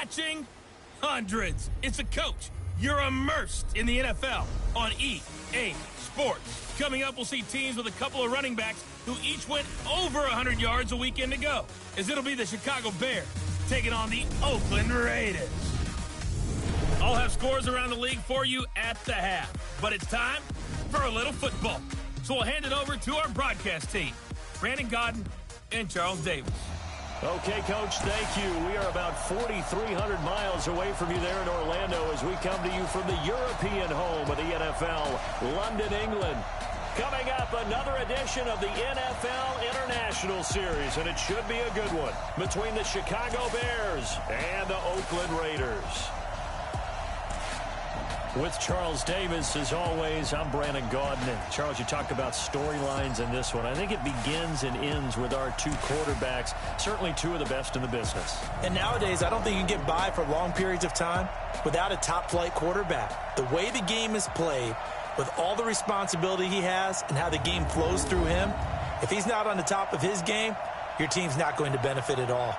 catching hundreds. It's a coach. You're immersed in the NFL on EA Sports. Coming up, we'll see teams with a couple of running backs who each went over 100 yards a weekend ago, as it'll be the Chicago Bears taking on the Oakland Raiders. I'll have scores around the league for you at the half, but it's time for a little football. So we'll hand it over to our broadcast team, Brandon Godden and Charles Davis. Okay, Coach, thank you. We are about 4,300 miles away from you there in Orlando as we come to you from the European home of the NFL, London, England. Coming up, another edition of the NFL International Series, and it should be a good one, between the Chicago Bears and the Oakland Raiders. With Charles Davis, as always, I'm Brandon Gaudin. And Charles, you talked about storylines in this one. I think it begins and ends with our two quarterbacks, certainly two of the best in the business. And nowadays, I don't think you can get by for long periods of time without a top-flight quarterback. The way the game is played, with all the responsibility he has and how the game flows through him, if he's not on the top of his game, your team's not going to benefit at all.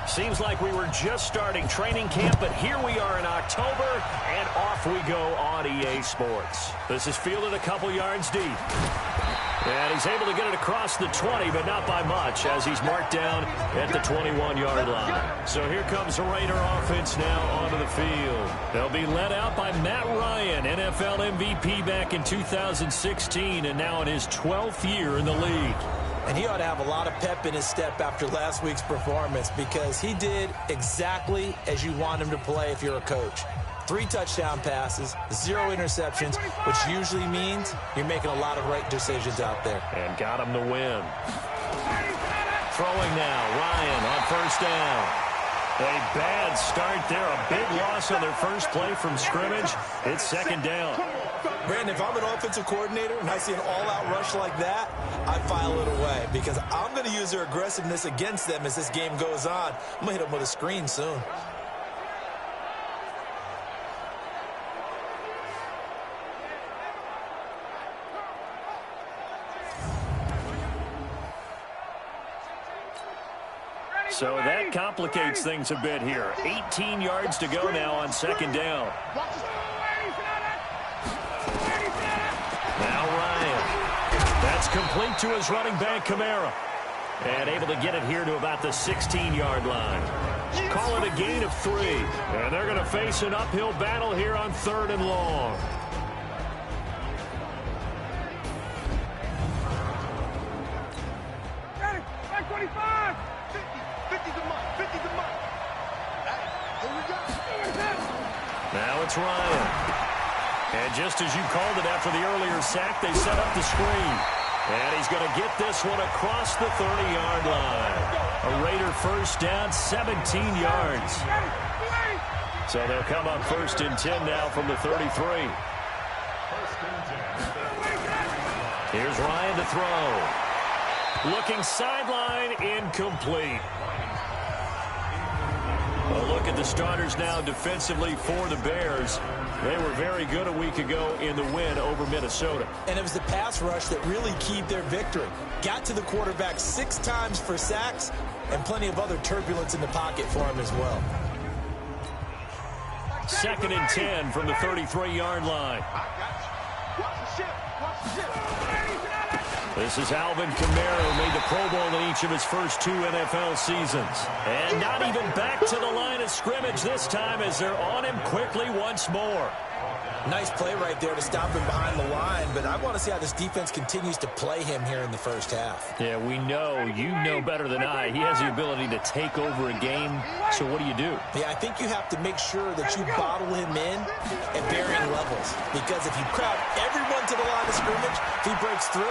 Seems like we were just starting training camp, but here we are in October, and off we go on EA Sports. This is fielded a couple yards deep. And he's able to get it across the 20, but not by much, as he's marked down at the 21-yard line. So here comes the Raider offense now onto the field. They'll be led out by Matt Ryan, NFL MVP back in 2016, and now in his 12th year in the league. And he ought to have a lot of pep in his step after last week's performance, because he did exactly as you want him to play if you're a coach. 3 touchdown passes, 0 interceptions, which usually means you're making a lot of right decisions out there. And got him to win. Throwing now, Ryan on first down. A bad start there, a big loss on their first play from scrimmage. It's second down. Brandon, if I'm an offensive coordinator and I see an all-out rush like that, I file it away, because I'm going to use their aggressiveness against them as this game goes on. I'm going to hit them with a screen soon. So that complicates things a bit here. 18 yards to go now on second down. Now Ryan. That's complete to his running back, Kamara. And able to get it here to about the 16-yard line. Call it a gain of 3. And they're going to face an uphill battle here on 3rd and long. Back 25. 50's a month. 50's a month. Here we go. Now it's Ryan. And just as you called it after the earlier sack, they set up the screen. And he's going to get this one across the 30-yard line. A Raider first down, 17 yards. So they'll come up 1st and 10 now from the 33. Here's Ryan to throw. Looking sideline, incomplete. A look at the starters now defensively for the Bears. They were very good a week ago in the win over Minnesota. And it was the pass rush that really keyed their victory. Got to the quarterback 6 times for sacks, and plenty of other turbulence in the pocket for him as well. 2nd and 10 from the 33-yard line. This is Alvin Kamara, who made the Pro Bowl in each of his first 2 NFL seasons. And not even back to the line of scrimmage this time, as they're on him quickly once more. Nice play right there to stop him behind the line, but I want to see how this defense continues to play him here in the first half. Yeah, we know, you know better than I, he has the ability to take over a game. So what do? Yeah, I think you have to make sure that you bottle him in at varying levels, because if you crowd everyone to the line of scrimmage, if he breaks through,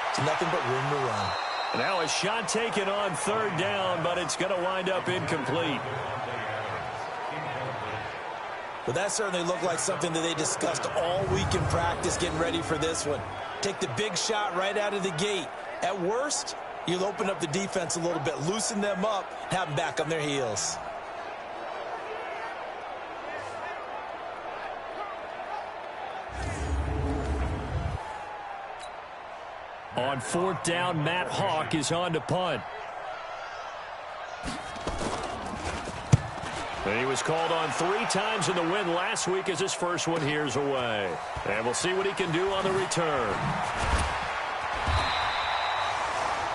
it's nothing but room to run. Now a shot taken on 3rd down, but it's going to wind up incomplete. Well, that certainly looked like something that they discussed all week in practice getting ready for this one. Take the big shot right out of the gate. At worst, you'll open up the defense a little bit, loosen them up, have them back on their heels. On 4th down, Matt Hawk is on to punt. And he was called on 3 times in the win last week as his first one here's away. And we'll see what he can do on the return.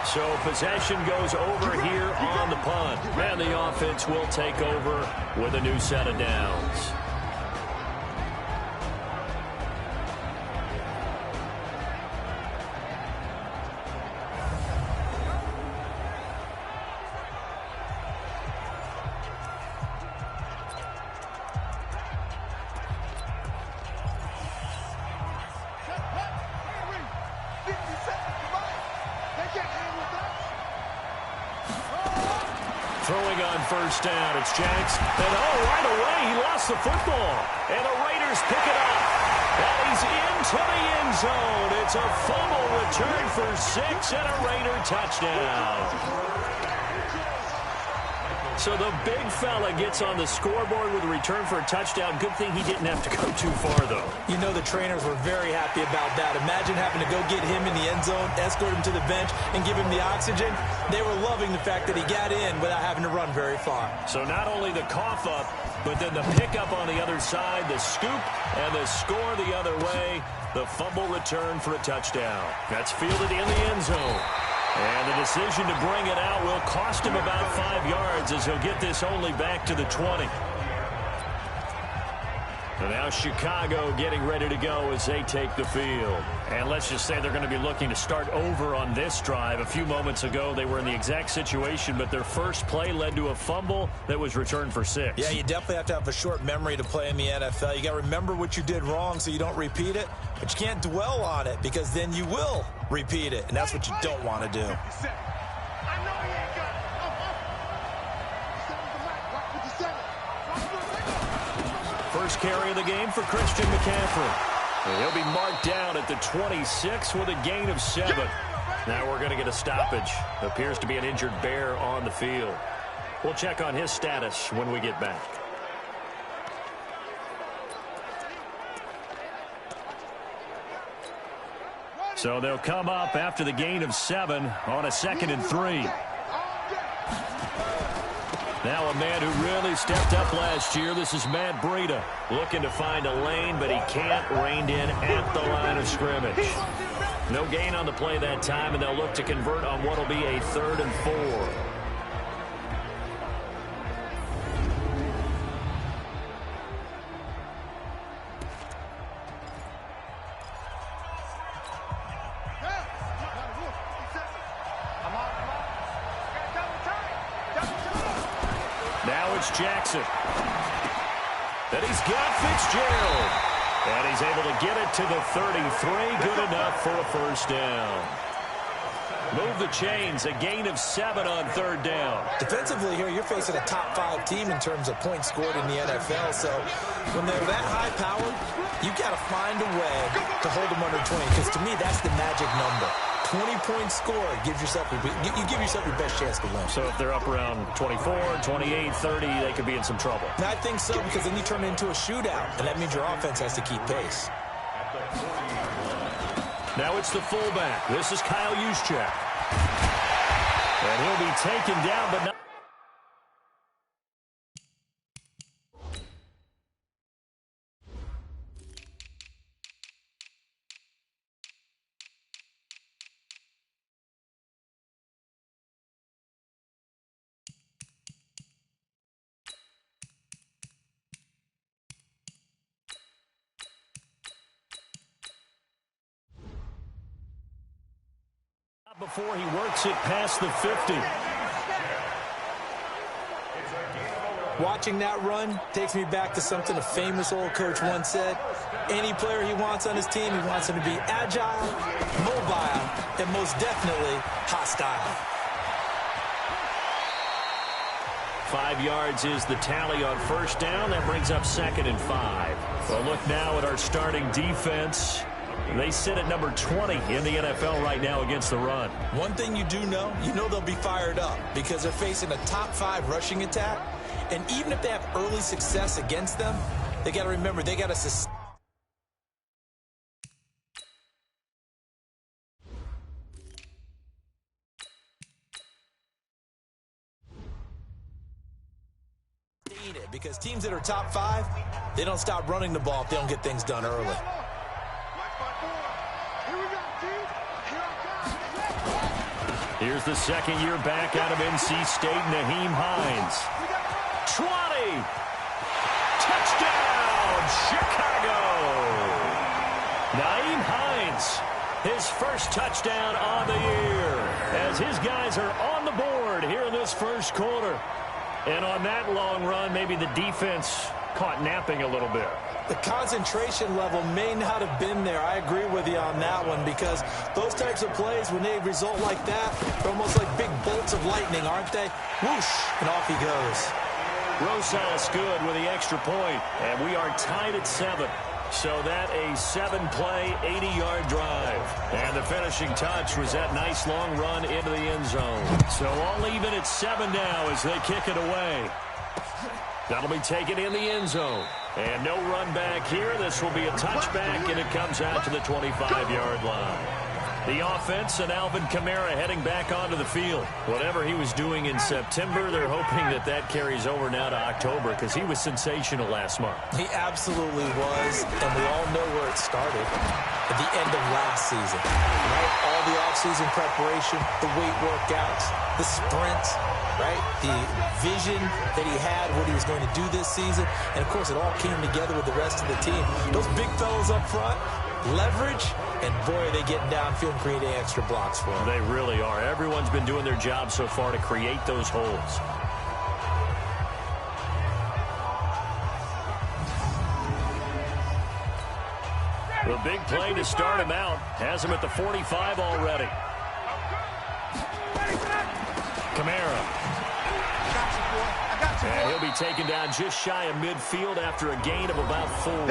So possession goes over here on the punt. And the offense will take over with a new set of downs. Throwing on 1st down, it's Jags. And right away, he lost the football. And the Raiders pick it up. And he's into the end zone. It's a fumble return for 6 and a Raider touchdown. So the big fella gets on the scoreboard with a return for a touchdown. Good thing he didn't have to go too far, though. You know the trainers were very happy about that. Imagine having to go get him in the end zone, escort him to the bench, and give him the oxygen. They were loving the fact that he got in without having to run very far. So not only the cough up, but then the pickup on the other side, the scoop, and the score the other way. The fumble return for a touchdown. That's fielded in the end zone. And the decision to bring it out will cost him about 5 yards as he'll get this only back to the 20. And now Chicago getting ready to go as they take the field. And let's just say they're going to be looking to start over on this drive. A few moments ago, they were in the exact situation, but their first play led to a fumble that was returned for 6. Yeah, you definitely have to have a short memory to play in the NFL. You got to remember what you did wrong so you don't repeat it, but you can't dwell on it because then you will repeat it, and that's what you don't want to do. First carry of the game for Christian McCaffrey. And he'll be marked down at the 26 with a gain of 7. Now we're going to get a stoppage. Appears to be an injured Bear on the field. We'll check on his status when we get back. So they'll come up after the gain of 7 on a 2nd and 3. Now a man who really stepped up last year. This is Matt Breida looking to find a lane, but he can't. Reined in at the line of scrimmage. No gain on the play that time, and they'll look to convert on what will be a 3rd and 4. Jackson. And he's got Fitzgerald. And he's able to get it to the 33. Good enough for a 1st down. Move the chains. A gain of 7 on 3rd down. Defensively here, you're facing a top 5 team in terms of points scored in the NFL. So when they're that high powered, you got to find a way to hold them under 20. Because to me, that's the magic number. 20-point score gives yourself you give yourself your best chance to win. So if they're up around 24, 28, 30, they could be in some trouble. And I think so, because then you turn it into a shootout, and that means your offense has to keep pace. Now it's the fullback. This is Kyle Juszczyk. And he'll be taken down, but not. Before he works it past the 50. Watching that run takes me back to something a famous old coach once said. Any player he wants on his team, he wants him to be agile, mobile, and most definitely hostile. 5 yards is the tally on first down. That brings up 2nd and 5. Well, look now at our starting defense. They sit at number 20 in the NFL right now against the run. One thing you do know, they'll be fired up because they're facing a top 5 rushing attack. And even if they have early success against them, they got to remember they got to sustain it, because teams that are top 5, they don't stop running the ball if they don't get things done early. Here's the second-year back out of NC State, Nyheim Hines. 20! Touchdown, Chicago! Nyheim Hines, his first touchdown on the year, as his guys are on the board here in this first quarter. And on that long run, maybe the defense caught napping a little bit. The concentration level may not have been there. I agree with you on that one, because those types of plays, when they result like that, they're almost like big bolts of lightning, aren't they? Whoosh, and off he goes. Rosas good with the extra point, and we are tied at 7. So that a 7-play, 80-yard drive. And the finishing touch was that nice long run into the end zone. So all even at 7 now as they kick it away. That'll be taken in the end zone. And no run back here. This will be a touchback, and it comes out to the 25-yard line. The offense and Alvin Kamara heading back onto the field. Whatever he was doing in September, they're hoping that that carries over now to October, because he was sensational last month. He absolutely was, and we all know where it started. At the end of last season, right? All the offseason preparation, the weight workouts, the sprints, right? The vision that he had, what he was going to do this season. And, of course, it all came together with the rest of the team. Those big fellas up front, leverage, and, boy, are they getting downfield and creating extra blocks for him. They really are. Everyone's been doing their job so far to create those holes. The big play to start him out has him at the 45 already. Kamara. And he'll be taken down just shy of midfield after a gain of about 4.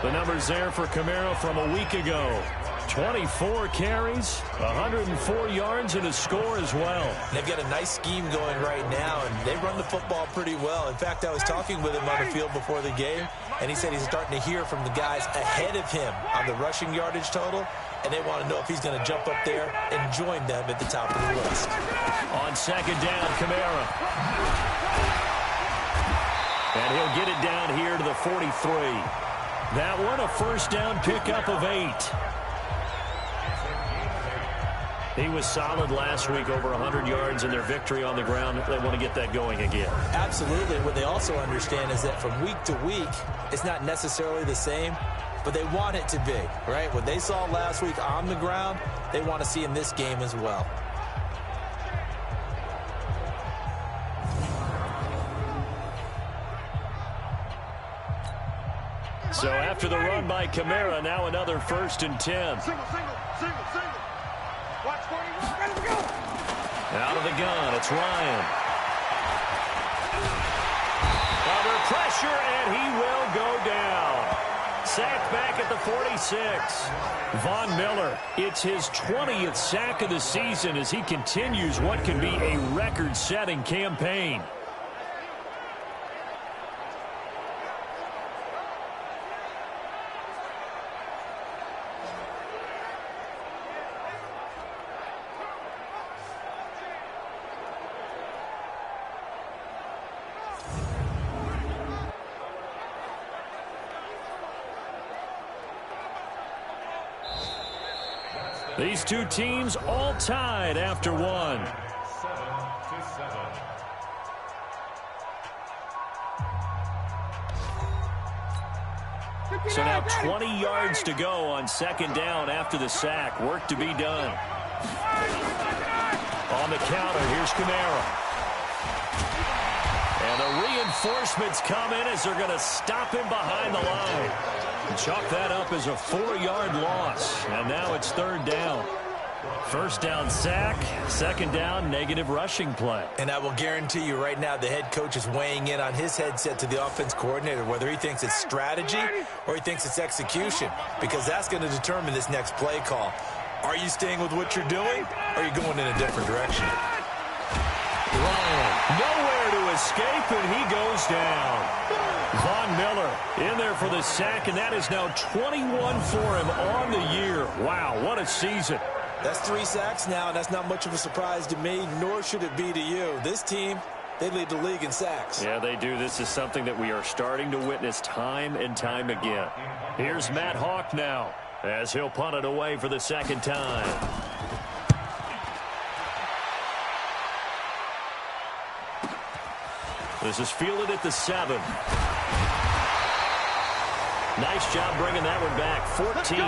The numbers there for Kamara from a week ago. 24 carries, 104 yards, and a score as well. They've got a nice scheme going right now, and they run the football pretty well. In fact, I was talking with him on the field before the game, and he said he's starting to hear from the guys ahead of him on the rushing yardage total, and they want to know if he's going to jump up there and join them at the top of the list. On second down, Kamara. And he'll get it down here to the 43. That one, a first down pickup of 8. He was solid last week, over 100 yards in their victory on the ground. They want to get that going again. Absolutely. What they also understand is that from week to week, it's not necessarily the same, but they want it to be, right? What they saw last week on the ground, they want to see in this game as well. So after the run by Kamara, now another 1st and 10. Single. Watch 41. Ready to go. Out of the gun, it's Ryan. Under pressure, and he will go down. Sacked back at the 46. Von Miller, it's his 20th sack of the season as he continues what can be a record-setting campaign. These two teams all tied after one. 7-7. So now 20 yards to go on second down after the sack. Work to be done. On the counter, here's Kamara. And the reinforcements come in as they're going to stop him behind the line. Chalk that up as a 4-yard loss, and now it's 3rd down. First down sack, second down negative rushing play. And I will guarantee you right now the head coach is weighing in on his headset to the offense coordinator, whether he thinks it's strategy or he thinks it's execution, because that's going to determine this next play call. Are you staying with what you're doing, or are you going in a different direction? Nowhere to escape, and he goes down. Von Miller in there for the sack, and that is now 21 for him on the year. Wow, what a season. That's 3 sacks now, and that's not much of a surprise to me, nor should it be to you. This team, they lead the league in sacks. Yeah, they do. This is something that we are starting to witness time and time again. Here's Matt Hawk now, as he'll punt it away for the second time. This is fielded at the 7. Nice job bringing that one back. 14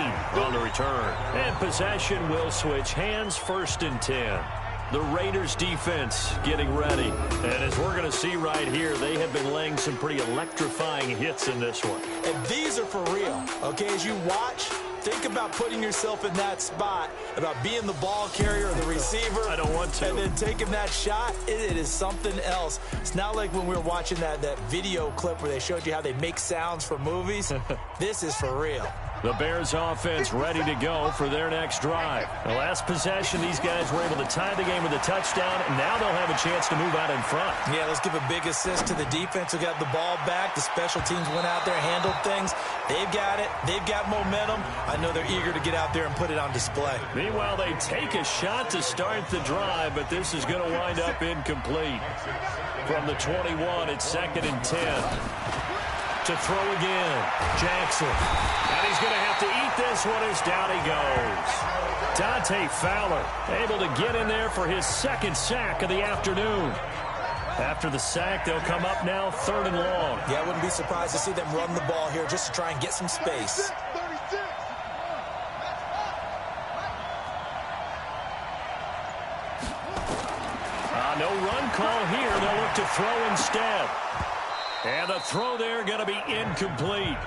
on the return. And possession will switch hands, 1st and 10. The Raiders defense getting ready. And as we're going to see right here, they have been laying some pretty electrifying hits in this one. And these are for real. Okay, as you watch, think about putting yourself in that spot, about being the ball carrier or the receiver. I don't want to. And then taking that shot, it is something else. It's not like when we were watching that video clip where they showed you how they make sounds for movies. This is for real. The Bears offense ready to go for their next drive. The last possession, these guys were able to tie the game with a touchdown, and now they'll have a chance to move out in front. Yeah, let's give a big assist to the defense who got the ball back. The special teams went out there, handled things. They've got it. They've got momentum. I know they're eager to get out there and put it on display. Meanwhile, they take a shot to start the drive, but this is going to wind up incomplete. From the 21, it's 2nd and 10. To throw again, Jackson. And he's going to have to eat this one as down he goes. Dante Fowler able to get in there for his 2nd sack of the afternoon. After the sack, they'll come up now 3rd and long. Yeah, I wouldn't be surprised to see them run the ball here just to try and get some space. No run call here. They'll look to throw instead. And the throw there going to be incomplete.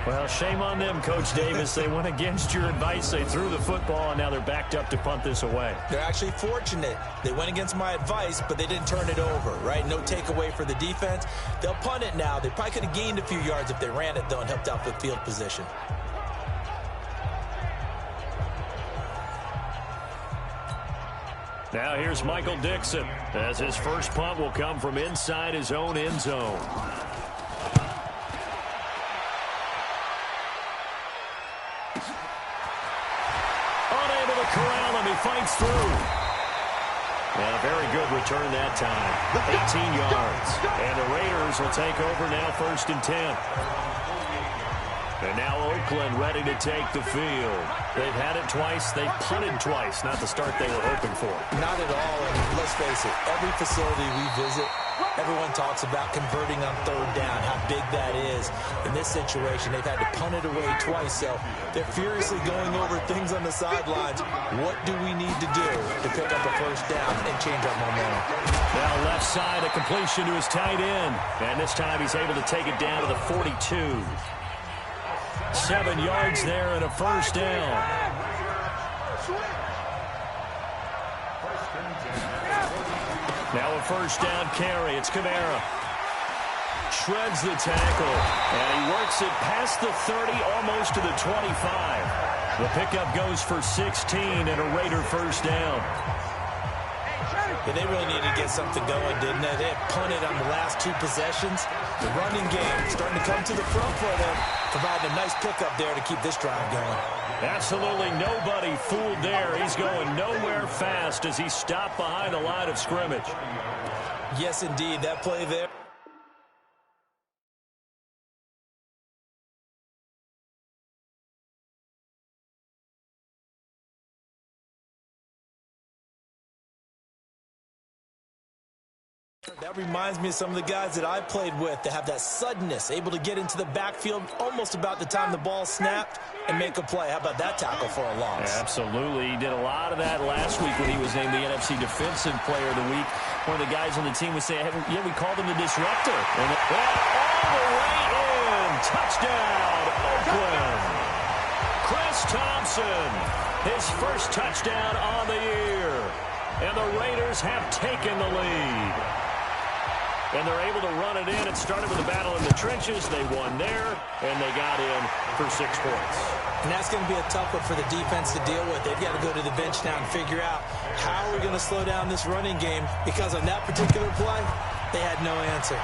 Well, shame on them, Coach Davis. They went against your advice. They threw the football, and now they're backed up to punt this away. They're actually fortunate. They went against my advice, but they didn't turn it over, right? No takeaway for the defense. They'll punt it now. They probably could have gained a few yards if they ran it, though, and helped out with field position. Now here's Michael Dixon, as his first punt will come from inside his own end zone. Unable to corral him, he fights through. And a very good return that time. 18 yards. And the Raiders will take over now 1st and 10. And now Oakland ready to take the field. They've had it twice. They've punted twice. Not the start they were hoping for. Not at all. And let's face it, every facility we visit, everyone talks about converting on 3rd down, how big that is. In this situation, they've had to punt it away twice. So they're furiously going over things on the sidelines. What do we need to do to pick up a 1st down and change our momentum? Now left side, a completion to his tight end. And this time he's able to take it down to the 42. 7 yards there and a 1st down. Now a 1st down carry. It's Kamara. Shreds the tackle. And he works it past the 30, almost to the 25. The pickup goes for 16 and a Raider 1st down. But they really needed to get something going, didn't they? They had punted on the last 2 possessions. The running game starting to come to the front for them, providing a nice pickup there to keep this drive going. Absolutely nobody fooled there. He's going nowhere fast as he stopped behind the line of scrimmage. Yes, indeed. That play there. That reminds me of some of the guys that I played with that have that suddenness, able to get into the backfield almost about the time the ball snapped and make a play. How about that tackle for a loss? Yeah, absolutely. He did a lot of that last week when he was named the NFC Defensive Player of the Week. One of the guys on the team was saying, hey, yeah, we called him the disruptor. And all the way in. Touchdown, Oakland. It's Thompson. His first touchdown on the year. And the Raiders have taken the lead. And they're able to run it in. It started with a battle in the trenches. They won there, and they got in for 6 points. And that's going to be a tough one for the defense to deal with. They've got to go to the bench now and figure out how are we going to slow down this running game, because on that particular play, they had no answer.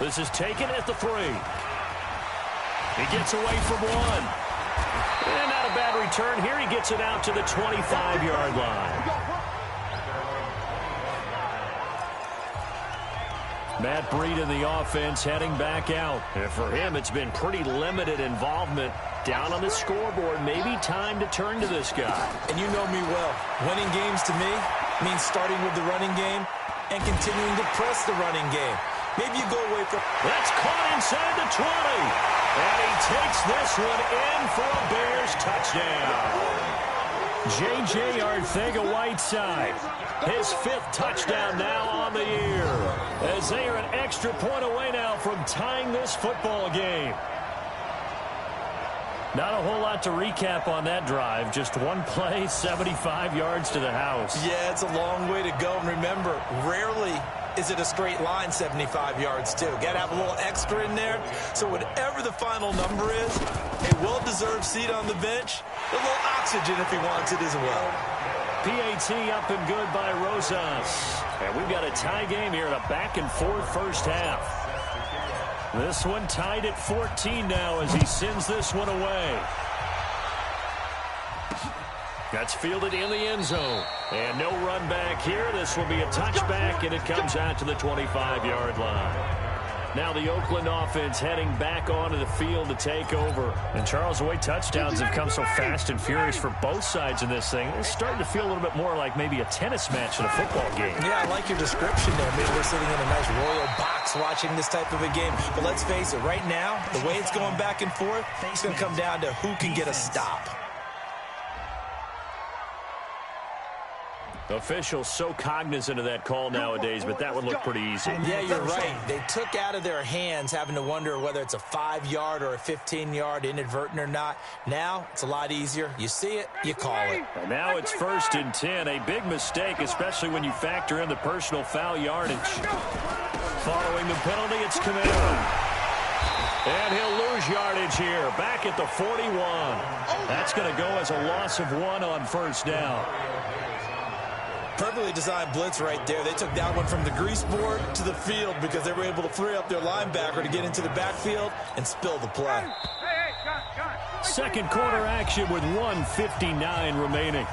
This is taken at the 3. He gets away from 1. And not a bad return here. He gets it out to the 25-yard line. Matt Breed in the offense heading back out. And for him, it's been pretty limited involvement down on the scoreboard. Maybe time to turn to this guy. And you know me well. Winning games to me means starting with the running game and continuing to press the running game. Maybe you go away from... That's caught inside the 20. And he takes this one in for a Bears touchdown. J.J. Arcega-Whiteside. His 5th touchdown now on the year, as they are an extra point away now from tying this football game. Not a whole lot to recap on that drive. Just one play, 75 yards to the house. Yeah, it's a long way to go. And remember, rarely is it a straight line 75 yards, too. Got to have a little extra in there. So whatever the final number is, a well-deserved seat on the bench, a little oxygen if he wants it as well. PAT up and good by Rosas. And we've got a tie game here in a back-and-forth first half. This one tied at 14 now as he sends this one away. That's fielded in the end zone. And no run back here. This will be a touchback, and it comes out to the 25-yard line. Now the Oakland offense heading back onto the field to take over. And Charles, the way touchdowns have come so fast and furious for both sides in this thing, it's starting to feel a little bit more like maybe a tennis match in a football game. Yeah, I like your description there. Maybe we're sitting in a nice royal box watching this type of a game. But let's face it, right now, the way it's going back and forth, it's going to come down to who can get a stop. Officials so cognizant of that call nowadays, but that would look pretty easy. Yeah, you're right. They took out of their hands having to wonder whether it's a 5-yard or a 15-yard, inadvertent or not. Now, it's a lot easier. You see it, you call it. And now it's 1st and 10. A big mistake, especially when you factor in the personal foul yardage. Following the penalty, it's Camaro. And he'll lose yardage here. Back at the 41. That's going to go as a loss of 1 on 1st down. Perfectly designed blitz right there. They took that one from the grease board to the field because they were able to free up their linebacker to get into the backfield and spill the play. Second quarter action with 1:59 remaining.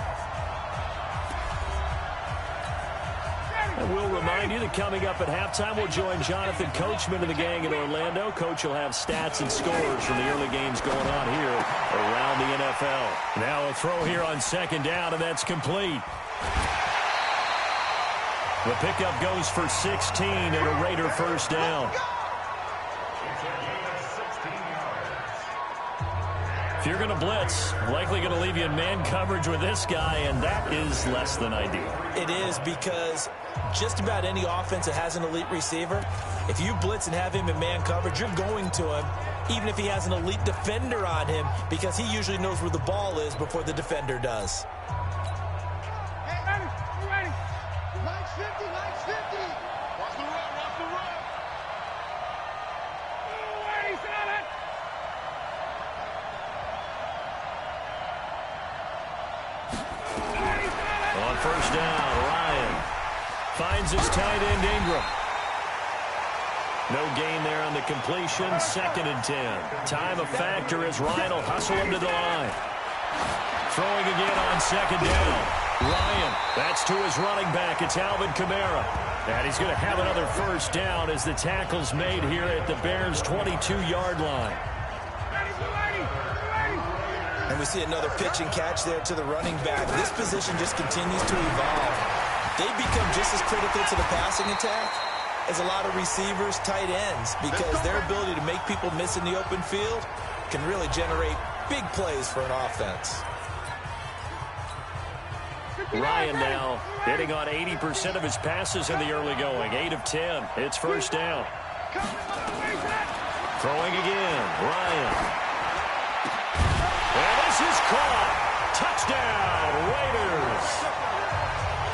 And we'll remind you that coming up at halftime, we'll join Jonathan Coachman and the gang in Orlando. Coach will have stats and scores from the early games going on here around the NFL. Now a throw here on 2nd down, and that's complete. The pickup goes for 16 and a Raider 1st down. If you're going to blitz, likely going to leave you in man coverage with this guy, and that is less than ideal. It is, because just about any offense that has an elite receiver, if you blitz and have him in man coverage, you're going to him, even if he has an elite defender on him, because he usually knows where the ball is before the defender does. On 1st down, Ryan finds his tight end Ingram. No gain there on the completion. 2nd and 10. Time a factor as Ryan will hustle him to the line. Throwing again on 2nd down. Ryan, that's to his running back. It's Alvin Kamara. And he's going to have another 1st down as the tackle's made here at the Bears' 22-yard line. And we see another pitch and catch there to the running back. This position just continues to evolve. They become just as critical to the passing attack as a lot of receivers, tight ends, because their ability to make people miss in the open field can really generate big plays for an offense. Ryan now hitting on 80% of his passes in the early going. 8 of 10. It's 1st down. Throwing again. Ryan. caught. Touchdown, Raiders.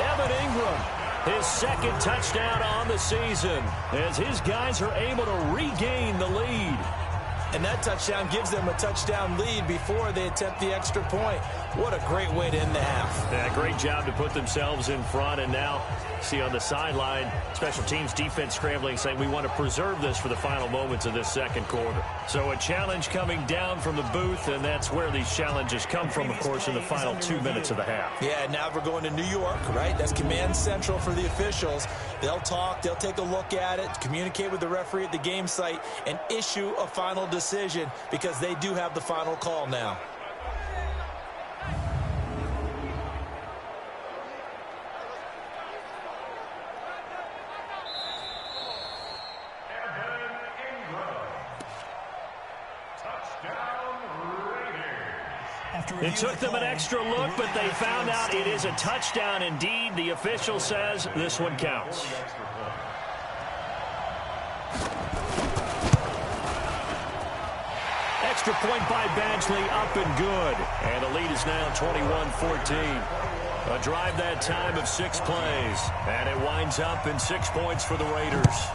Evan Ingram, his second touchdown on the season, as his guys are able to regain the lead. And that touchdown gives them a touchdown lead before they attempt the extra point. What a great way to end the half. Yeah, great job to put themselves in front. And now, see on the sideline, special teams defense scrambling, saying we want to preserve this for the final moments of this second quarter. So a challenge coming down from the booth, and that's where these challenges come from, of course, in the final 2 minutes of the half. Yeah, now we're going to New York, right? That's command central for the officials. They'll talk, they'll take a look at it, communicate with the referee at the game site, and issue a final decision because they do have the final call now. It took them an extra look, but they found out it is a touchdown indeed. The official says this one counts. Extra point by Badgley, up and good. And the lead is now 21-14. A drive that time of 6 plays. And it winds up in 6 points for the Raiders.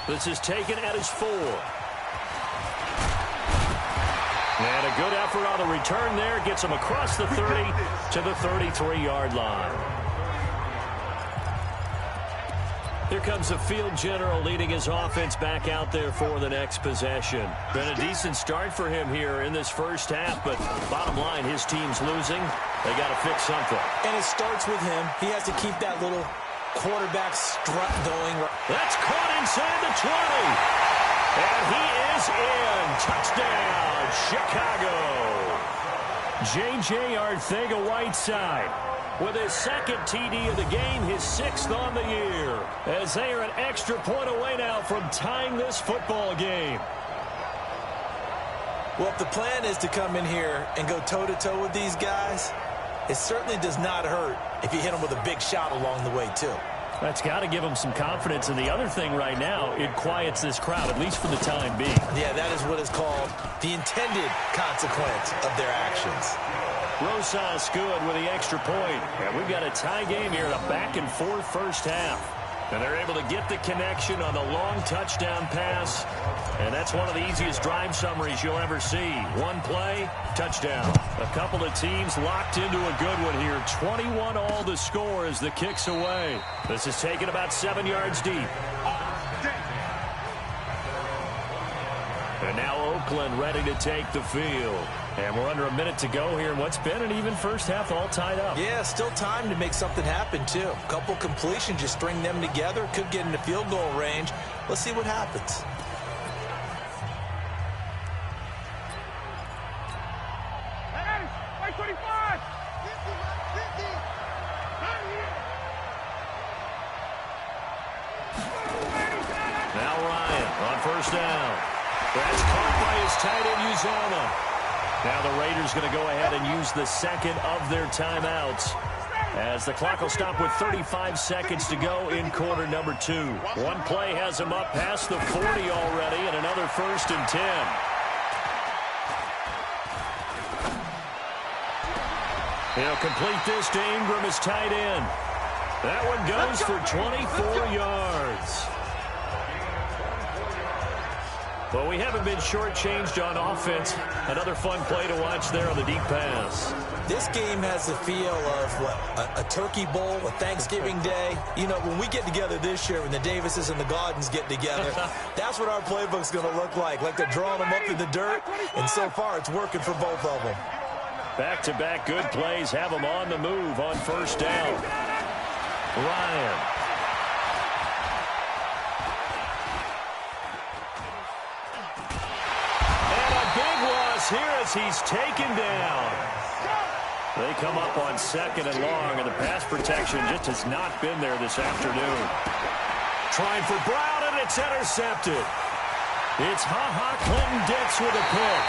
This is taken at his 4. And a good effort on the return there. Gets him across the 30 to the 33-yard line. Here comes the field general leading his offense back out there for the next possession. Been a decent start for him here in this first half, but bottom line, his team's losing. They got to fix something. And it starts with him. He has to keep that little quarterback strut going. That's caught inside the 20. And he is in. Touchdown, Chicago. J.J. Arcega-Whiteside with his second TD of the game, his 6th on the year, as they are an extra point away now from tying this football game. Well, if the plan is to come in here and go toe-to-toe with these guys, it certainly does not hurt if you hit them with a big shot along the way, too. That's got to give them some confidence. And the other thing right now, it quiets this crowd, at least for the time being. Yeah, that is what is called the intended consequence of their actions. Rosas good with the extra point. And we've got a tie game here in a back-and-forth first half. And they're able to get the connection on the long touchdown pass. And that's one of the easiest drive summaries you'll ever see. One play, touchdown. A couple of teams locked into a good one here. 21 all to score as the kick's away. This is taken about 7 yards deep. And now Oakland ready to take the field. And we're under a minute to go here in what's been an even first half, all tied up. Yeah, still time to make something happen, too. A couple completions, you string them together, could get into field goal range. Let's see what happens. Hey, 25! Now Ryan on first down. That's caught by his tight end, Uzomah. Now the Raiders going to go ahead and use the second of their timeouts, as the clock will stop with 35 seconds to go in quarter number 2. One play has him up past the 40 already, and another 1st and 10. He'll complete this to Ingram, his tight end. That one goes for 24 yards. Well, we haven't been shortchanged on offense. Another fun play to watch there on the deep pass. This game has the feel of, what, a turkey bowl, a Thanksgiving day. You know, when we get together this year, when the Davises and the Gardens get together, that's what our playbook's going to look like they're drawing them up in the dirt, and so far it's working for both of them. Back-to-back good plays have them on the move on first down. Ryan. Here as he's taken down. They come up on 2nd and long, and the pass protection just has not been there this afternoon. Trying for Brown, and it's intercepted. It's Ha-Ha Clinton-Dix with a pick.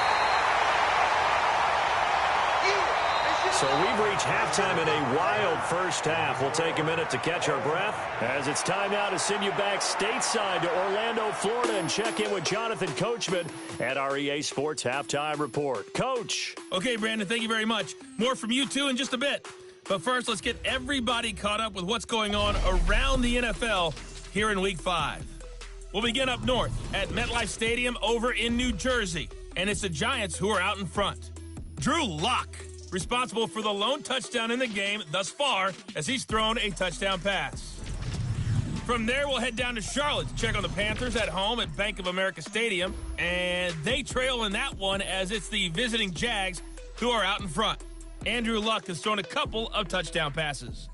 So we've reached halftime in a wild first half. We'll take a minute to catch our breath as it's time now to send you back stateside to Orlando, Florida, and check in with Jonathan Coachman at our EA Sports Halftime Report. Coach. Okay, Brandon, thank you very much. More from you two in just a bit. But first, let's get everybody caught up with what's going on around the NFL here in Week 5. We'll begin up north at MetLife Stadium over in New Jersey. And it's the Giants who are out in front. Drew Lock, responsible for the lone touchdown in the game thus far as he's thrown a touchdown pass. From there, we'll head down to Charlotte to check on the Panthers at home at Bank of America Stadium. And they trail in that one as it's the visiting Jags who are out in front. Andrew Luck has thrown a couple of touchdown passes.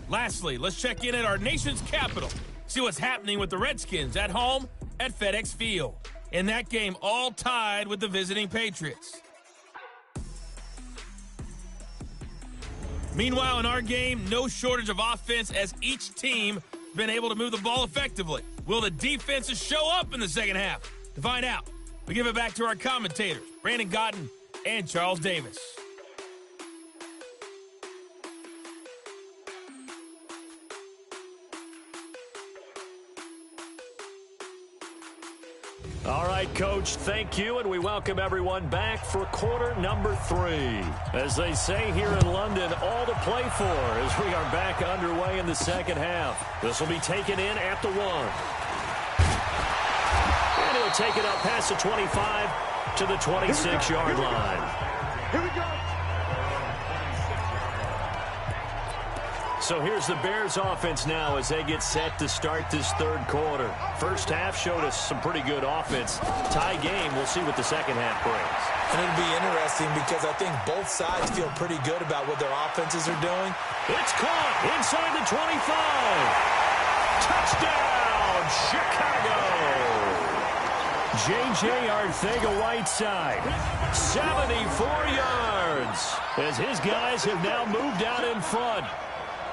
Lastly, let's check in at our nation's capital. See what's happening with the Redskins at home at FedEx Field. In that game, all tied with the visiting Patriots. Meanwhile, in our game, no shortage of offense as each team been able to move the ball effectively. Will the defenses show up in the second half? To find out, we give it back to our commentators, Brandon Gotten and Charles Davis. All right, Coach, thank you, and we welcome everyone back for quarter number 3. As they say here in London, all to play for as we are back underway in the second half. This will be taken in at the 1. And he'll take it up past the 25 to the 26-yard line. Here we go. So here's the Bears offense now as they get set to start this third quarter. First half showed us some pretty good offense. Tie game, we'll see what the second half brings. And it'll be interesting because I think both sides feel pretty good about what their offenses are doing. It's caught inside the 25. Touchdown, Chicago. J.J. Arcega-Whiteside, 74 yards as his guys have now moved out in front.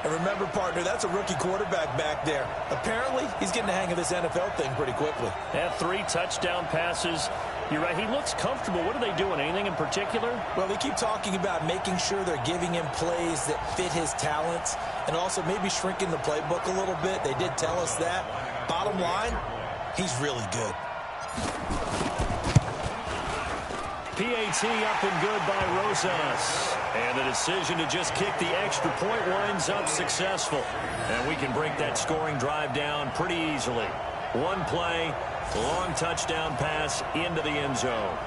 And remember, partner, that's a rookie quarterback back there. Apparently, he's getting the hang of this NFL thing pretty quickly. Had 3 touchdown passes. You're right, he looks comfortable. What are they doing? Anything in particular? Well, they keep talking about making sure they're giving him plays that fit his talents and also maybe shrinking the playbook a little bit. They did tell us that. Bottom line, he's really good. PAT up and good by Rosas. And the decision to just kick the extra point winds up successful. And we can break that scoring drive down pretty easily. One play, long touchdown pass into the end zone.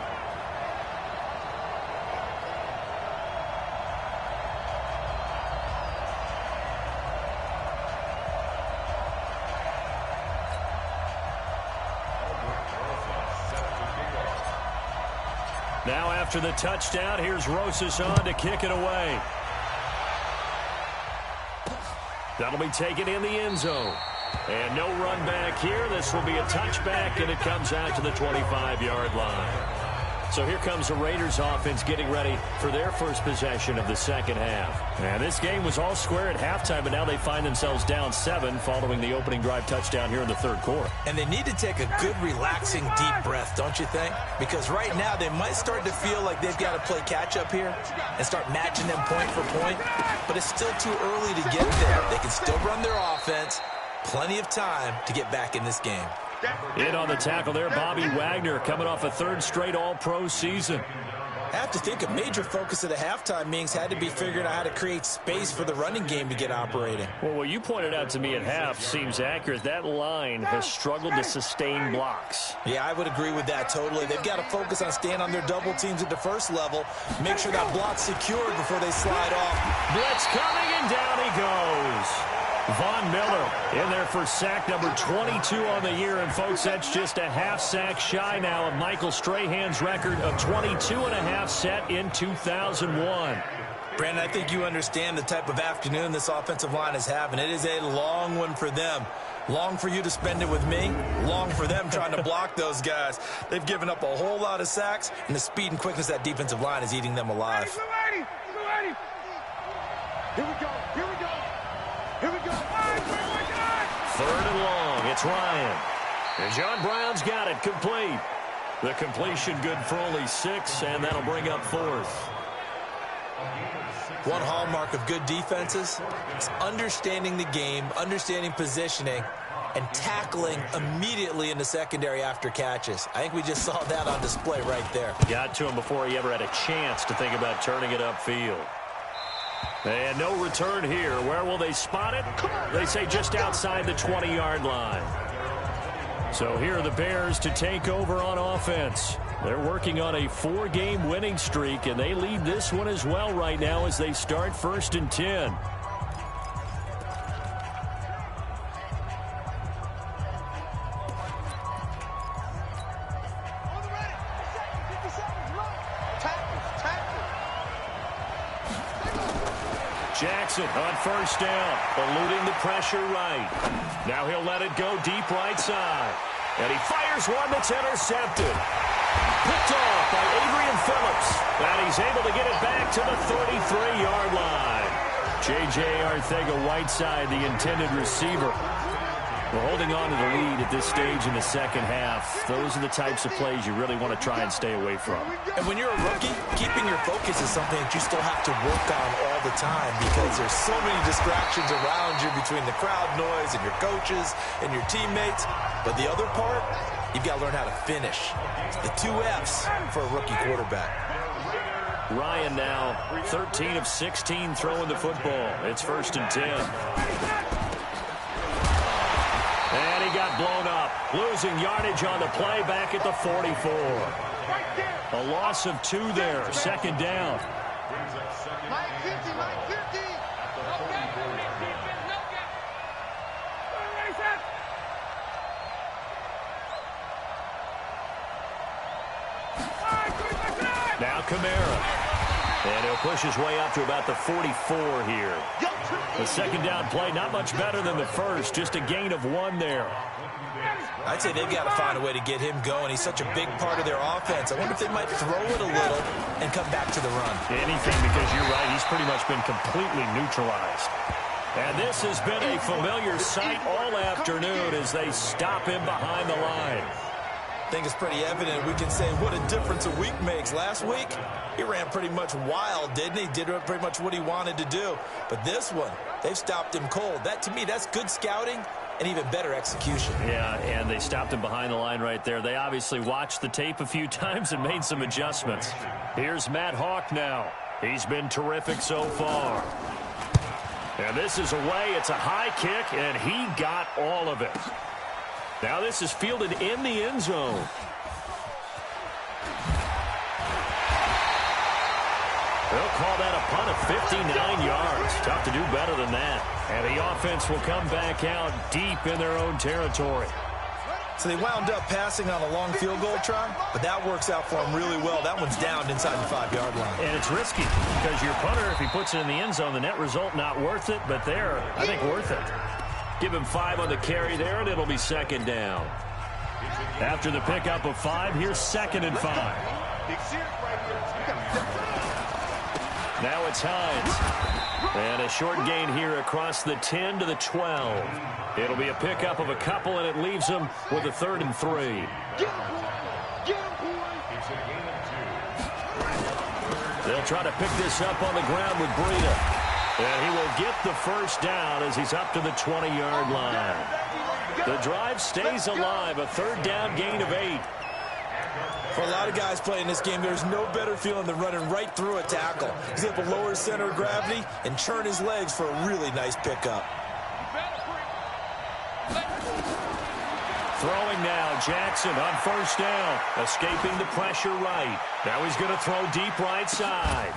Now after the touchdown, here's Rosas on to kick it away. That'll be taken in the end zone. And no run back here. This will be a touchback, and it comes out to the 25-yard line. So here comes the Raiders offense getting ready for their first possession of the second half. And this game was all square at halftime, but now they find themselves down 7 following the opening drive touchdown here in the third quarter. And they need to take a good, relaxing, deep breath, don't you think? Because right now they might start to feel like they've got to play catch-up here and start matching them point for point. But it's still too early to get there. They can still run their offense. Plenty of time to get back in this game. In on the tackle there, Bobby Wagner, coming off a 3rd straight All-Pro season. I have to think a major focus at the halftime meetings had to be figuring out how to create space for the running game to get operating. Well, what you pointed out to me at half seems accurate. That line has struggled to sustain blocks. Yeah, I would agree with that totally. They've got to focus on staying on their double teams at the first level, make sure that block's secured before they slide off. Blitz coming, and down he goes. Von Miller in there for sack number 22 on the year. And, folks, that's just a half sack shy now of Michael Strahan's record of 22 and a half set in 2001. Brandon, I think you understand the type of afternoon this offensive line is having. It is a long one for them. Long for you to spend it with me. Long for them trying to block those guys. They've given up a whole lot of sacks, and the speed and quickness of that defensive line is eating them alive. Here we go. Here we go. Here we go. 3rd and long. It's Ryan. And John Brown's got it complete. The completion good for only 6, and that'll bring up 4th. One hallmark of good defenses is understanding the game, understanding positioning, and tackling immediately in the secondary after catches. I think we just saw that on display right there. Got to him before he ever had a chance to think about turning it upfield. And no return here. Where will they spot it? They say just outside the 20-yard line. So here are the Bears to take over on offense. They're working on a 4-game winning streak, and they lead this one as well right now as they start 1st and 10. Jackson on 1st down, eluding the pressure right. Now he'll let it go deep right side. And he fires one that's intercepted. Picked off by Adrian Phillips. And he's able to get it back to the 33-yard line. J.J. Arcega-Whiteside, the intended receiver. We're holding on to the lead at this stage in the second half. Those are the types of plays you really want to try and stay away from. And when you're a rookie, keeping your focus is something that you still have to work on all the time because there's so many distractions around you between the crowd noise and your coaches and your teammates. But the other part, you've got to learn how to finish. It's the 2 F's for a rookie quarterback. Ryan now 13 of 16 throwing the football. It's 1st and 10. And he got blown up, losing yardage on the play back at the 44. A loss of 2 there, 2nd down. Mike 50, Mike 50. Now Kamara. And he'll push his way up to about the 44 here. The 2nd down play, not much better than the first, just a gain of 1 there. I'd say they've got to find a way to get him going. He's such a big part of their offense. I wonder if they might throw it a little and come back to the run. Anything, because you're right, he's pretty much been completely neutralized. And this has been a familiar sight all afternoon as they stop him behind the line. I think it's pretty evident. We can say what a difference a week makes. Last week, he ran pretty much wild, didn't he? Did pretty much what he wanted to do. But this one, they've stopped him cold. That, to me, that's good scouting and even better execution. Yeah, and they stopped him behind the line right there. They obviously watched the tape a few times and made some adjustments. Here's Matt Hawk now. He's been terrific so far. And this is away. It's a high kick, and he got all of it. Now this is fielded in the end zone. They'll call that a punt of 59 yards. Tough to do better than that. And the offense will come back out deep in their own territory. So they wound up passing on a long field goal try, but that works out for them really well. That one's down inside the 5-yard line. And it's risky because your punter, if he puts it in the end zone, the net result not worth it, but there, I think worth it. Give him 5 on the carry there, and it'll be 2nd down. After the pickup of 5, here's 2nd and 5. Now it's Hines. And a short gain here across the 10 to the 12. It'll be a pickup of a couple, and it leaves them with a 3rd and 3. They'll try to pick this up on the ground with Breida. And he will get the 1st down as he's up to the 20-yard line. The drive stays alive, a 3rd down gain of 8. For a lot of guys playing this game, there's no better feeling than running right through a tackle. He's able to lower his center of gravity and churn his legs for a really nice pickup. Throwing now, Jackson on 1st down, escaping the pressure right. Now he's going to throw deep right side.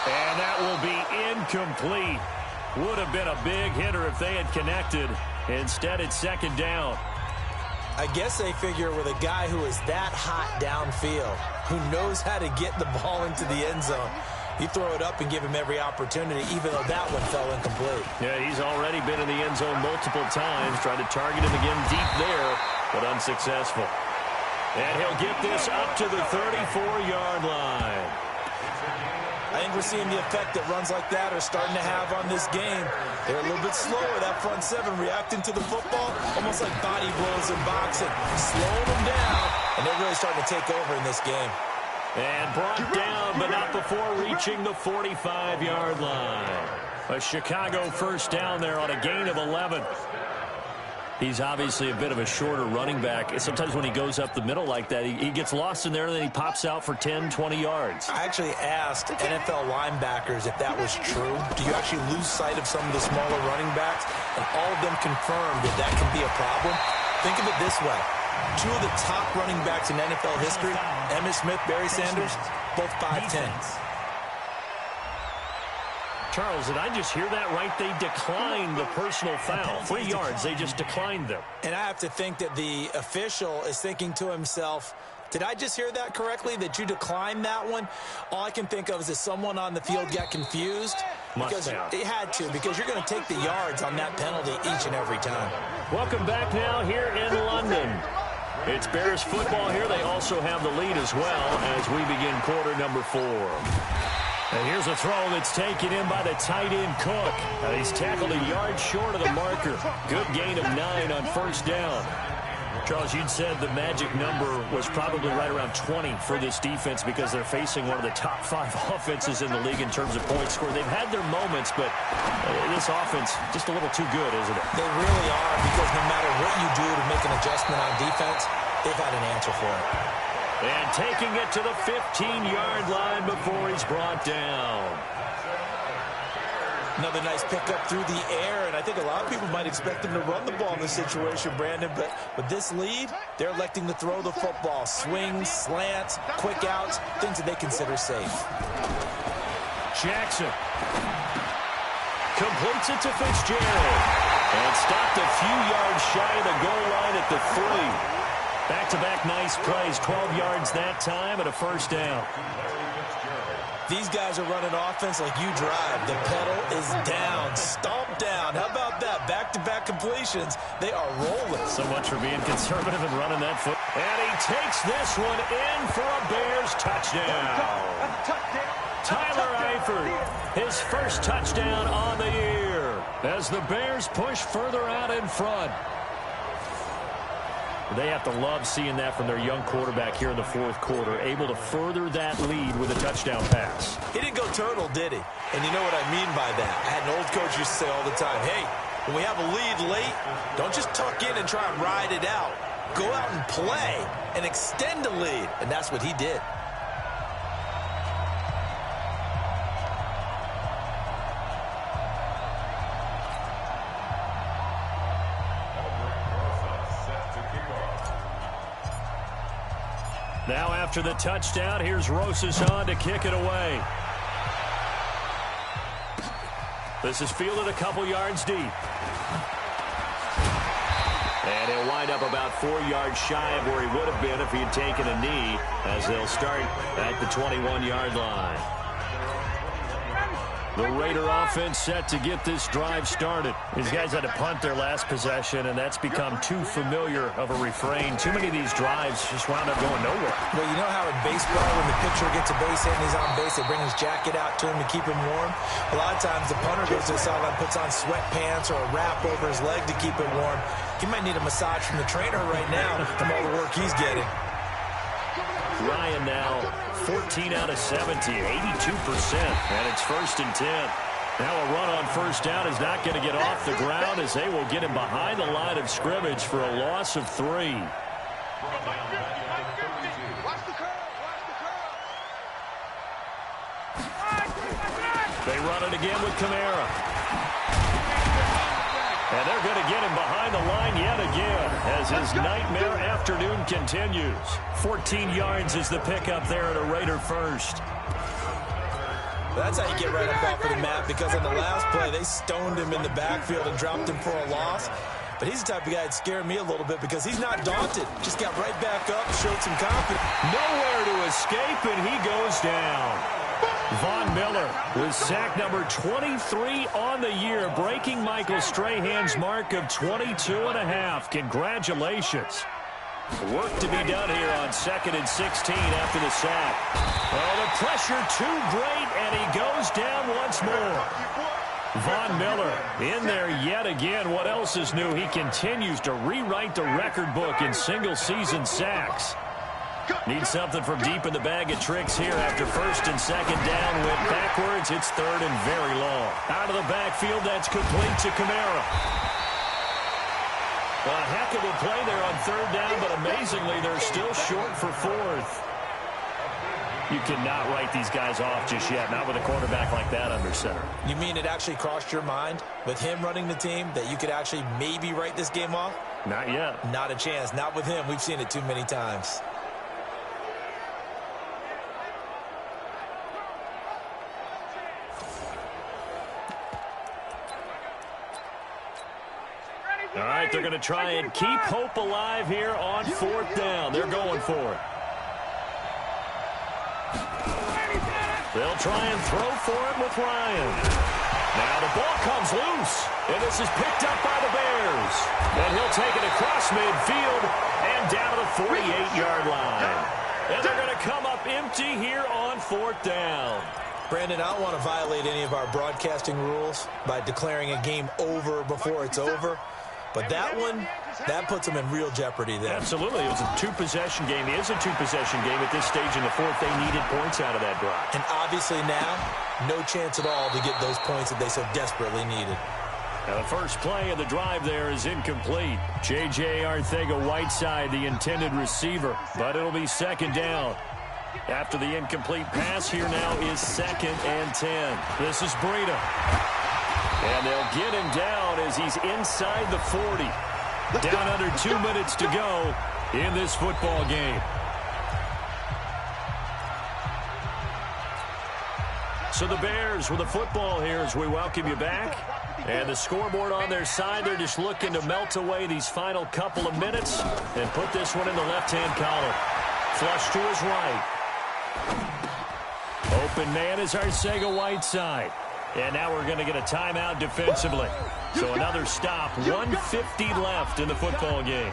And that will be incomplete. Would have been a big hitter if they had connected. Instead, it's 2nd down. I guess they figure with a guy who is that hot downfield, who knows how to get the ball into the end zone, you throw it up and give him every opportunity, even though that one fell incomplete. Yeah, he's already been in the end zone multiple times, tried to target him again deep there, but unsuccessful. And he'll get this up to the 34-yard line. I think we're seeing the effect that runs like that are starting to have on this game. They're a little bit slower, that front 7 reacting to the football, almost like body blows in boxing, slowing them down, and they're really starting to take over in this game. And brought down, but not before reaching the 45-yard line. A Chicago first down there on a gain of 11. He's obviously a bit of a shorter running back. Sometimes when he goes up the middle like that, he gets lost in there, and then he pops out for 10, 20 yards. I actually asked NFL linebackers if that was true. Do you actually lose sight of some of the smaller running backs? And all of them confirmed that can be a problem. Think of it this way. Two of the top running backs in NFL history, Emmitt Smith, Barry Sanders, both 5'10". Charles, did I just hear that right? They declined the personal foul. 3 yards, they just declined them. And I have to think that the official is thinking to himself, did I just hear that correctly, that you declined that one? All I can think of is that someone on the field got confused. Because they had to, because you're going to take the yards on that penalty each and every time. Welcome back now here in London. It's Bears football here. They also have the lead as well as we begin quarter number 4. And here's a throw that's taken in by the tight end Cook. He's tackled a yard short of the marker. Good gain of 9 on first down. Charles, you'd said the magic number was probably right around 20 for this defense because they're facing one of the top 5 offenses in the league in terms of points scored. They've had their moments, but this offense just a little too good, isn't it? They really are, because no matter what you do to make an adjustment on defense, they've had an answer for it. And taking it to the 15-yard line before he's brought down. Another nice pickup through the air, and I think a lot of people might expect them to run the ball in this situation, Brandon, but with this lead, they're electing to throw the football. Swings, slants, quick outs, things that they consider safe. Jackson completes it to Fitzgerald. And stopped a few yards shy of the goal line at the 3. Back-to-back nice plays, 12 yards that time and a first down. These guys are running offense like you drive. The pedal is down, stomp down. How about that? Back-to-back completions. They are rolling. So much for being conservative and running that foot. And he takes this one in for a Bears touchdown. Tyler Eifert, his first touchdown on the year as the Bears push further out in front. They have to love seeing that from their young quarterback here in the fourth quarter, able to further that lead with a touchdown pass. He didn't go turtle, did he? And you know what I mean by that. I had an old coach used to say all the time, hey, when we have a lead late, don't just tuck in and try and ride it out. Go out and play and extend the lead. And that's what he did. Now after the touchdown, here's Rosas on to kick it away. This is fielded a couple yards deep. And he'll wind up about 4 yards shy of where he would have been if he had taken a knee, as they'll start at the 21-yard line. The Raider offense set to get this drive started. These guys had to punt their last possession, and that's become too familiar of a refrain. Too many of these drives just wound up going nowhere. Well, you know how in baseball, when the pitcher gets a base hit and he's on base, they bring his jacket out to him to keep him warm? A lot of times the punter goes to the sideline, puts on sweatpants or a wrap over his leg to keep it warm. He might need a massage from the trainer right now from all the work he's getting. Ryan now 14 out of 17, 82%, and it's 1st and 10. Now a run on first down is not going to get off the ground as they will get him behind the line of scrimmage for a loss of 3. They run it again with Kamara. And they're going to get him behind the line yet again as his nightmare afternoon continues. 14 yards is the pickup there at a Raider first. That's how you get right up off of the map, because on the last play, they stoned him in the backfield and dropped him for a loss. But he's the type of guy that scared me a little bit because he's not daunted. Just got right back up, showed some confidence. Nowhere to escape, and he goes down. Von Miller with sack number 23 on the year, breaking Michael Strahan's mark of 22.5. Congratulations. Work to be done here on 2nd and 16 after the sack. Oh, the pressure too great, and he goes down once more. Von Miller in there yet again. What else is new? He continues to rewrite the record book in single-season sacks. Needs something from deep in the bag of tricks here after first and second down. Went backwards. It's third and very long. Out of the backfield, that's complete to Kamara. A heck of a play there on third down, but amazingly, they're still short for fourth. You cannot write these guys off just yet, not with a quarterback like that under center. You mean it actually crossed your mind with him running the team that you could actually maybe write this game off? Not yet. Not a chance. Not with him. We've seen it too many times. All right, they're going to try and keep hope alive here on fourth down. They're going for it. They'll try and throw for it with Ryan. Now the ball comes loose, and this is picked up by the Bears. And he'll take it across midfield and down to the 48-yard line. And they're going to come up empty here on fourth down. Brandon, I don't want to violate any of our broadcasting rules by declaring a game over before it's over. But that one, that puts them in real jeopardy there. Absolutely. It was a two-possession game. It is a two-possession game at this stage in the fourth. They needed points out of that drive. And obviously now, no chance at all to get those points that they so desperately needed. Now the first play of the drive there is incomplete. J.J. Arcega-Whiteside, the intended receiver, but it'll be second down. After the incomplete pass, here now is second and 10. This is Breida. And they'll get him down as he's inside the 40. Down under 2 minutes to go in this football game. So the Bears with the football here as we welcome you back. And the scoreboard on their side, they're just looking to melt away these final couple of minutes and put this one in the left-hand column. Flush to his right. Open man is Arcega-Whiteside. And now we're going to get a timeout defensively. So another stop, 1:50 left in the football game.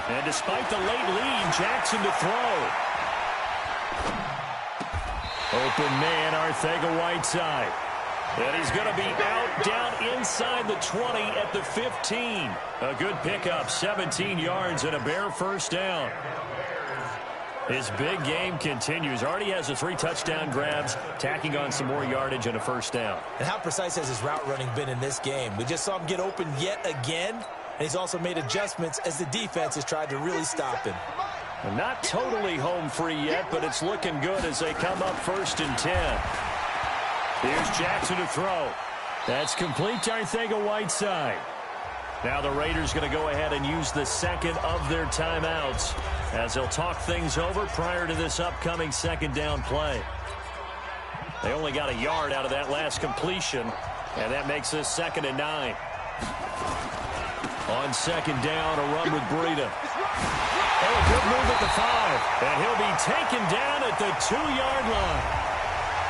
And despite the late lead, Jackson to throw. Open man, Arcega-Whiteside. And he's going to be out down inside the 20 at the 15. A good pickup, 17 yards and a Bear first down. His big game continues. Already has the 3 touchdown grabs, tacking on some more yardage and a first down. And how precise has his route running been in this game? We just saw him get open yet again, and he's also made adjustments as the defense has tried to really stop him. Not totally home free yet, but it's looking good as they come up first and 10. Here's Jackson to throw. That's complete to Arcega-Whiteside. Now the Raiders going to go ahead and use the second of their timeouts as they'll talk things over prior to this upcoming second down play. They only got a yard out of that last completion, and that makes this 2nd and 9. On second down, a run with Breida. Oh, a good move at the 5, and he'll be taken down at the 2-yard line.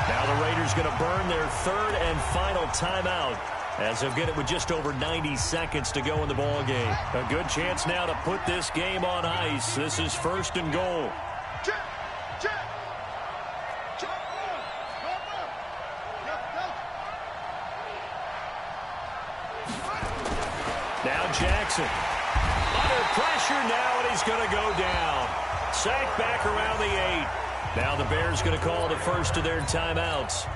Now the Raiders going to burn their 3rd and final timeout as they'll get it with just over 90 seconds to go in the ball game. A good chance now to put this game on ice. This is 1st and goal. Now Jackson. Under pressure now, and he's going to go down. Sacked back around the 8. Now the Bears going to call the first of their timeouts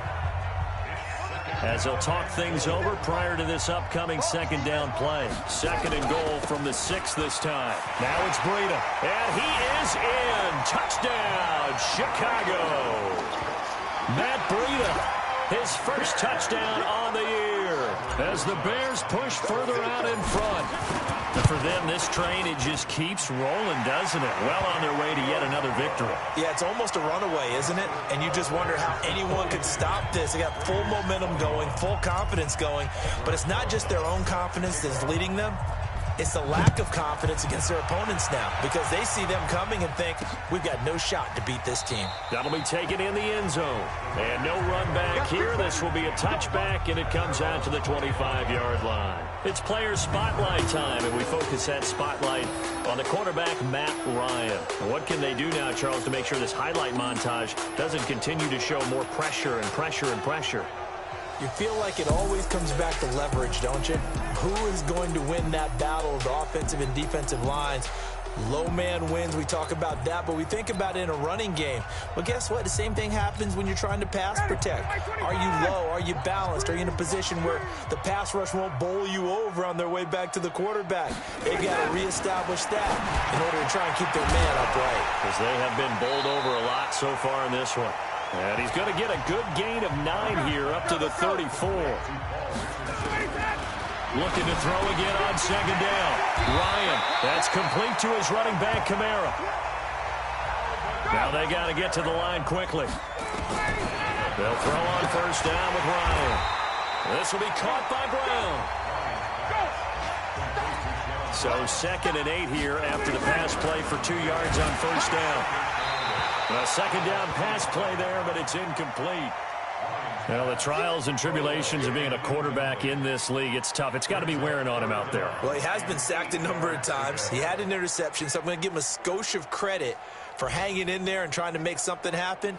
as they'll talk things over prior to this upcoming second down play. 2nd and goal from the 6 this time. Now it's Breida, and he is in. Touchdown, Chicago. Matt Breida, his first touchdown on the year as the Bears push further out in front. And for them, this train, it just keeps rolling, doesn't it? Well on their way to yet another victory. Yeah, it's almost a runaway, isn't it? And you just wonder how anyone could stop this. They got full momentum going, full confidence going. But it's not just their own confidence that's leading them. It's the lack of confidence against their opponents now because they see them coming and think, we've got no shot to beat this team. That'll be taken in the end zone. And no run back here. This will be a touchback, and it comes out to the 25-yard line. It's player spotlight time, and we focus that spotlight on the quarterback, Matt Ryan. And what can they do now, Charles, to make sure this highlight montage doesn't continue to show more pressure and pressure and pressure? You feel like it always comes back to leverage, don't you? Who is going to win that battle of the offensive and defensive lines? Low man wins, we talk about that, but we think about it in a running game. Well, guess what? The same thing happens when you're trying to pass protect. Are you low? Are you balanced? Are you in a position where the pass rush won't bowl you over on their way back to the quarterback? They've got to reestablish that in order to try and keep their man upright. Because they have been bowled over a lot so far in this one. And he's going to get a good gain of 9 here up to the 34. Looking to throw again on second down. Ryan, that's complete to his running back, Kamara. Now they got to get to the line quickly. They'll throw on first down with Ryan. This will be caught by Brown. So 2nd and 8 here after the pass play for 2 yards on first down. A second down pass play there, but it's incomplete. Well, the trials and tribulations of being a quarterback in this league, it's tough. It's got to be wearing on him out there. Well, he has been sacked a number of times. He had an interception, so I'm going to give him a skosh of credit for hanging in there and trying to make something happen,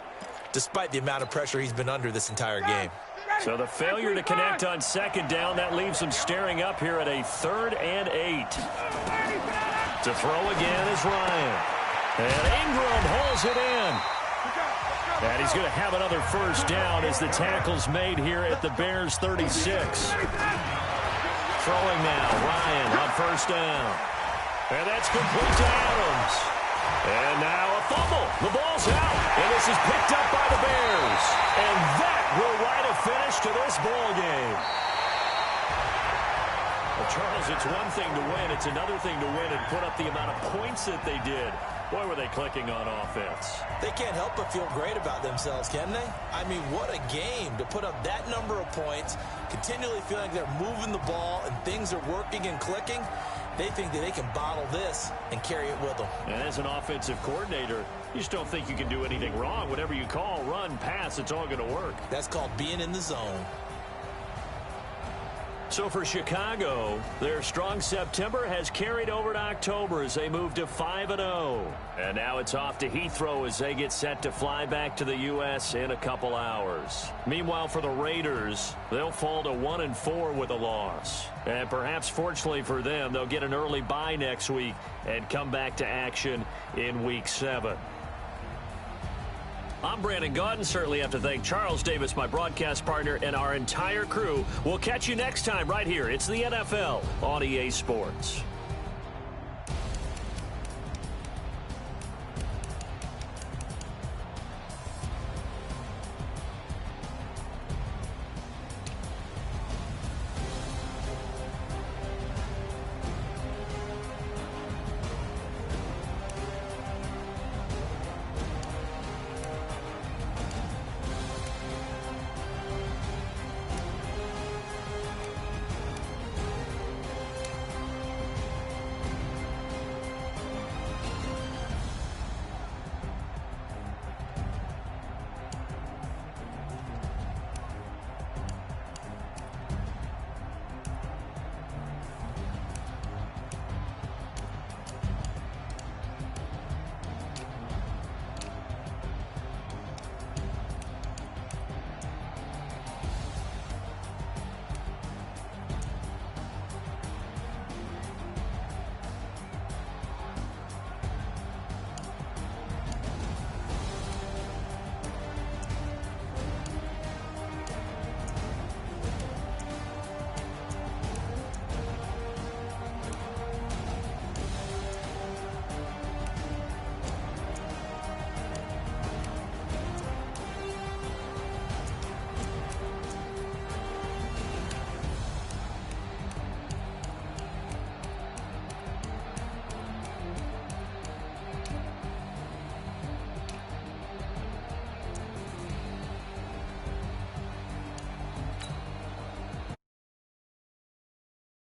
despite the amount of pressure he's been under this entire game. So the failure to connect on second down, that leaves him staring up here at a 3rd and 8. To throw again is Ryan. And Ingram holds it in. And he's going to have another first down as the tackle's made here at the Bears' 36. Throwing now, Ryan on first down. And that's complete to Adams. And now a fumble. The ball's out. And this is picked up by the Bears. And that will write a finish to this ball game. Well, Charles, it's one thing to win. It's another thing to win and put up the amount of points that they did. Boy, were they clicking on offense. They can't help but feel great about themselves, can they? I mean, what a game to put up that number of points, continually feeling like they're moving the ball and things are working and clicking. They think that they can bottle this and carry it with them. And as an offensive coordinator, you just don't think you can do anything wrong. Whatever you call, run, pass, it's all going to work. That's called being in the zone. So for Chicago, their strong September has carried over to October as they move to 5-0. And now it's off to Heathrow as they get set to fly back to the U.S. in a couple hours. Meanwhile, for the Raiders, they'll fall to 1-4 with a loss. And perhaps fortunately for them, they'll get an early bye next week and come back to action in Week 7. I'm Brandon Gaudin. Certainly have to thank Charles Davis, my broadcast partner, and our entire crew. We'll catch you next time right here. It's the NFL on EA Sports.